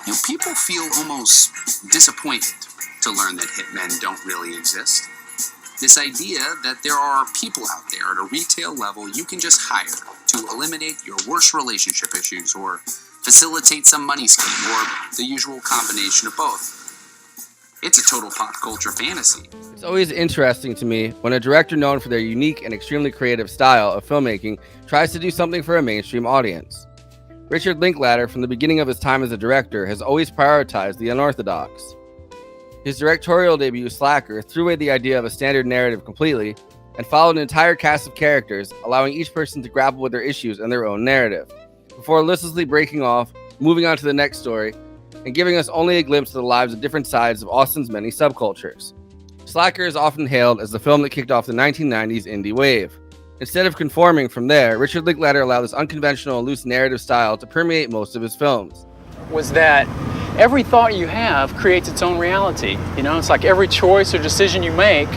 People feel almost disappointed to learn that hitmen don't really exist. This idea that there are people out there at a retail level you can just hire to eliminate your worst relationship issues or facilitate some money scheme or the usual combination of both. It's a total pop culture fantasy. It's always interesting to me when a director known for their unique and extremely creative style of filmmaking tries to do something for a mainstream audience. Richard Linklater, from the beginning of his time as a director, has always prioritized the unorthodox. His directorial debut, Slacker, threw away the idea of a standard narrative completely and followed an entire cast of characters, allowing each person to grapple with their issues and their own narrative, before listlessly breaking off, moving on to the next story, and giving us only a glimpse of the lives of different sides of Austin's many subcultures. Slacker is often hailed as the film that kicked off the 1990s indie wave. Instead of conforming from there, Richard Linklater allowed this unconventional and loose narrative style to permeate most of his films. Was that every thought you have creates its own reality. It's like every choice or decision you make,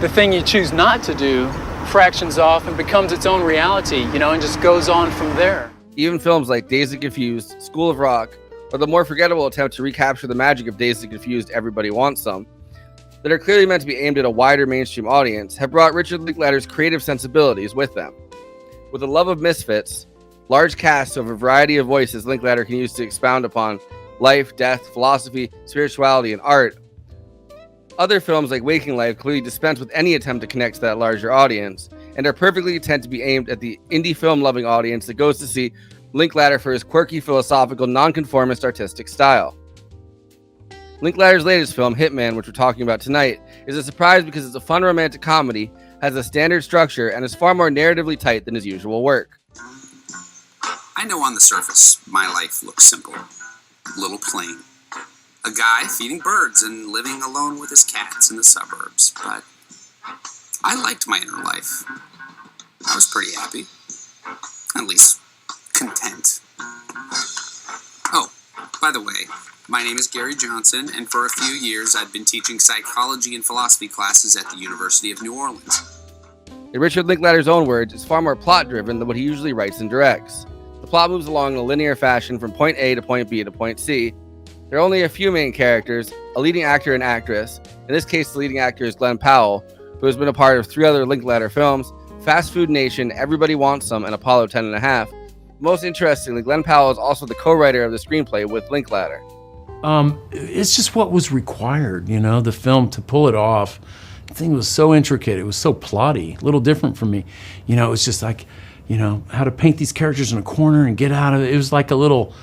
the thing you choose not to do fractions off and becomes its own reality, and just goes on from there. Even films like Dazed and Confused, School of Rock, or the more forgettable attempt to recapture the magic of Dazed and Confused Everybody Wants Some, that are clearly meant to be aimed at a wider mainstream audience, have brought Richard Linklater's creative sensibilities with them. With a love of misfits, large casts of a variety of voices Linklater can use to expound upon life, death, philosophy, spirituality, and art, other films like Waking Life clearly dispense with any attempt to connect to that larger audience, and are perfectly content to be aimed at the indie film-loving audience that goes to see Linklater for his quirky, philosophical, nonconformist artistic style. Linklater's latest film, Hitman, which we're talking about tonight, is a surprise because it's a fun romantic comedy, has a standard structure, and is far more narratively tight than his usual work. I know on the surface, my life looks simple, a little plain. A guy feeding birds and living alone with his cats in the suburbs, but I liked my inner life. I was pretty happy, at least content. Oh, by the way, my name is Gary Johnson, and for a few years I've been teaching psychology and philosophy classes at the University of New Orleans. In Richard Linklater's own words, it's far more plot-driven than what he usually writes and directs. The plot moves along in a linear fashion from point A to point B to point C. There are only a few main characters, a leading actor and actress. In this case, the leading actor is Glenn Powell, who has been a part of 3 other Linklater films, Fast Food Nation, Everybody Wants Some, and Apollo 10.5. Most interestingly, Glenn Powell is also the co-writer of the screenplay with Linklater. It's just what was required, the film to pull it off. The thing was so intricate. It was so plotty, a little different from me. It was just like, how to paint these characters in a corner and get out of it. It was like a little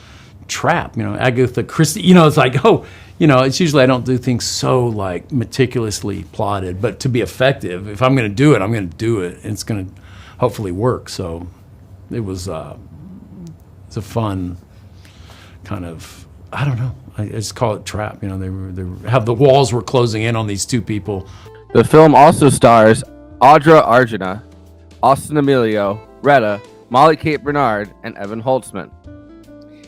trap, Agatha Christie. It's like, it's usually I don't do things so like meticulously plotted, but to be effective, if I'm going to do it, I'm going to do it, and it's going to hopefully work. So it was it's a fun kind of, I don't know. I just call it trap. They have the walls were closing in on these 2 people. The film also stars Audra Arjuna, Austin Emilio, Retta, Molly Kate Bernard, and Evan Holtzman.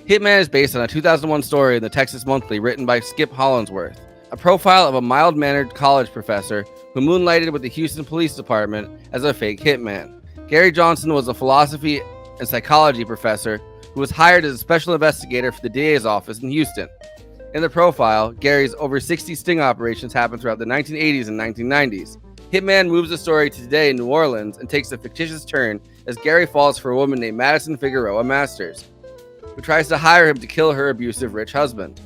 Hitman is based on a 2001 story in the Texas Monthly written by Skip Hollandsworth, a profile of a mild-mannered college professor who moonlighted with the Houston Police Department as a fake hitman. Gary Johnson was a philosophy and psychology professor who was hired as a special investigator for the DA's office in Houston. In the profile, Gary's over 60 sting operations happened throughout the 1980s and 1990s. Hitman moves the story to today in New Orleans and takes a fictitious turn as Gary falls for a woman named Madison Figueroa Masters, who tries to hire him to kill her abusive rich husband.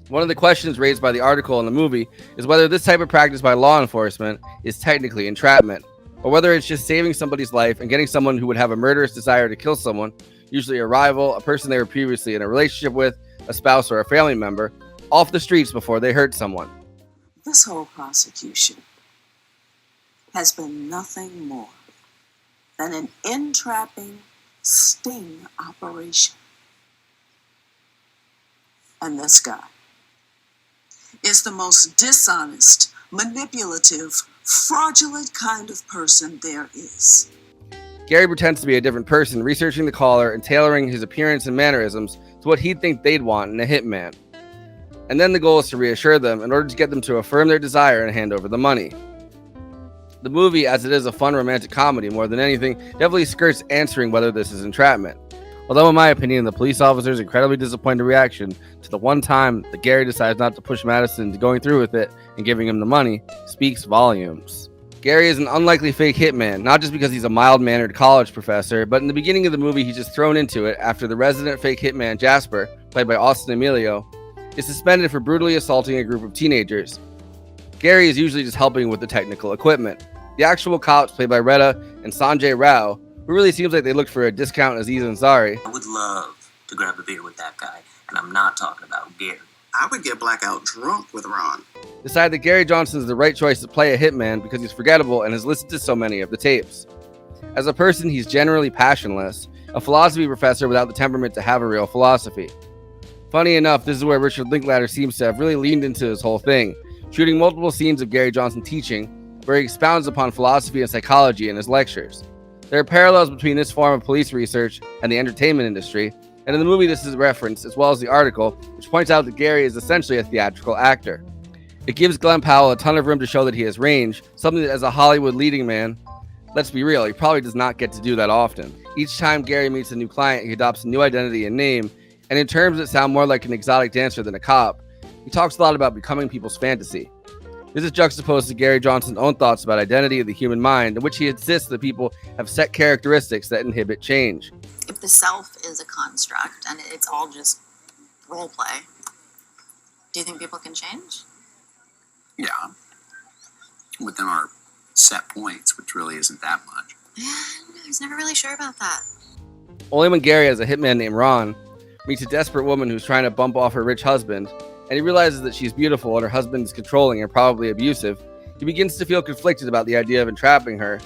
One of the questions raised by the article in the movie is whether this type of practice by law enforcement is technically entrapment, or whether it's just saving somebody's life and getting someone who would have a murderous desire to kill someone, usually a rival, a person they were previously in a relationship with, a spouse or a family member, off the streets before they hurt someone. This whole prosecution has been nothing more than an entrapping sting operation. And this guy is the most dishonest, manipulative, fraudulent kind of person there is. Gary pretends to be a different person, researching the caller and tailoring his appearance and mannerisms to what he'd think they'd want in a hitman. And then the goal is to reassure them in order to get them to affirm their desire and hand over the money. The movie, as it is a fun romantic comedy more than anything, definitely skirts answering whether this is entrapment. Although in my opinion, the police officer's incredibly disappointed reaction to the one time that Gary decides not to push Madison into going through with it and giving him the money speaks volumes. Gary is an unlikely fake hitman, not just because he's a mild-mannered college professor, but in the beginning of the movie he's just thrown into it after the resident fake hitman Jasper, played by Austin Emilio, is suspended for brutally assaulting a group of teenagers. Gary is usually just helping with the technical equipment. The actual cops, played by Retta and Sanjay Rao, who really seems like they looked for a discount Aziz Ansari. I would love to grab a beer with that guy, and I'm not talking about Gary. I would get blackout drunk with Ron. Decide that Gary Johnson is the right choice to play a hitman because he's forgettable and has listened to so many of the tapes. As a person, he's generally passionless, a philosophy professor without the temperament to have a real philosophy. Funny enough, this is where Richard Linklater seems to have really leaned into this whole thing, shooting multiple scenes of Gary Johnson teaching, where he expounds upon philosophy and psychology in his lectures. There are parallels between this form of police research and the entertainment industry, and in the movie this is referenced, as well as the article, which points out that Gary is essentially a theatrical actor. It gives Glenn Powell a ton of room to show that he has range, something that as a Hollywood leading man, let's be real, he probably does not get to do that often. Each time Gary meets a new client, he adopts a new identity and name, and in terms that sound more like an exotic dancer than a cop, he talks a lot about becoming people's fantasy. This is juxtaposed to Gary Johnson's own thoughts about identity of the human mind, in which he insists that people have set characteristics that inhibit change. If the self is a construct and it's all just role play, do you think people can change? Yeah. Within our set points, which really isn't that much. Yeah, I was never really sure about that. Only when Gary, as a hitman named Ron, meets a desperate woman who's trying to bump off her rich husband, and he realizes that she's beautiful and her husband is controlling and probably abusive, he begins to feel conflicted about the idea of entrapping her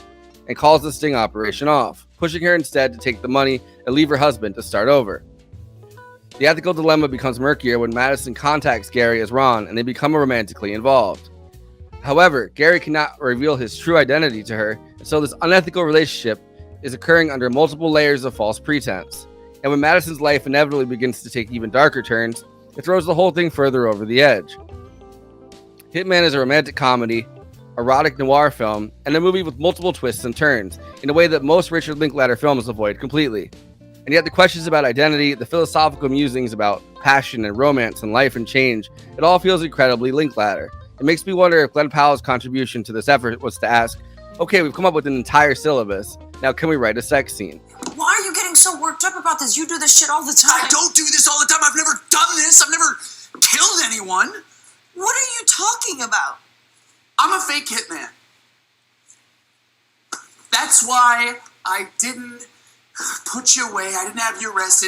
and calls the sting operation off, pushing her instead to take the money and leave her husband to start over. The ethical dilemma becomes murkier when Madison contacts Gary as Ron and they become romantically involved. However, Gary cannot reveal his true identity to her, and so this unethical relationship is occurring under multiple layers of false pretense. And when Madison's life inevitably begins to take even darker turns, it throws the whole thing further over the edge. Hitman is a romantic comedy, erotic noir film, and a movie with multiple twists and turns, in a way that most Richard Linklater films avoid completely. And yet the questions about identity, the philosophical musings about passion and romance and life and change, it all feels incredibly Linklater. It makes me wonder if Glenn Powell's contribution to this effort was to ask, okay, we've come up with an entire syllabus, now can we write a sex scene? Why are you getting so worked up about this? You do this shit all the time. I don't do this all the time. I've never done this. I've never killed anyone. What are you talking about? I'm a fake hitman. That's why I didn't put you away. I didn't have you arrested.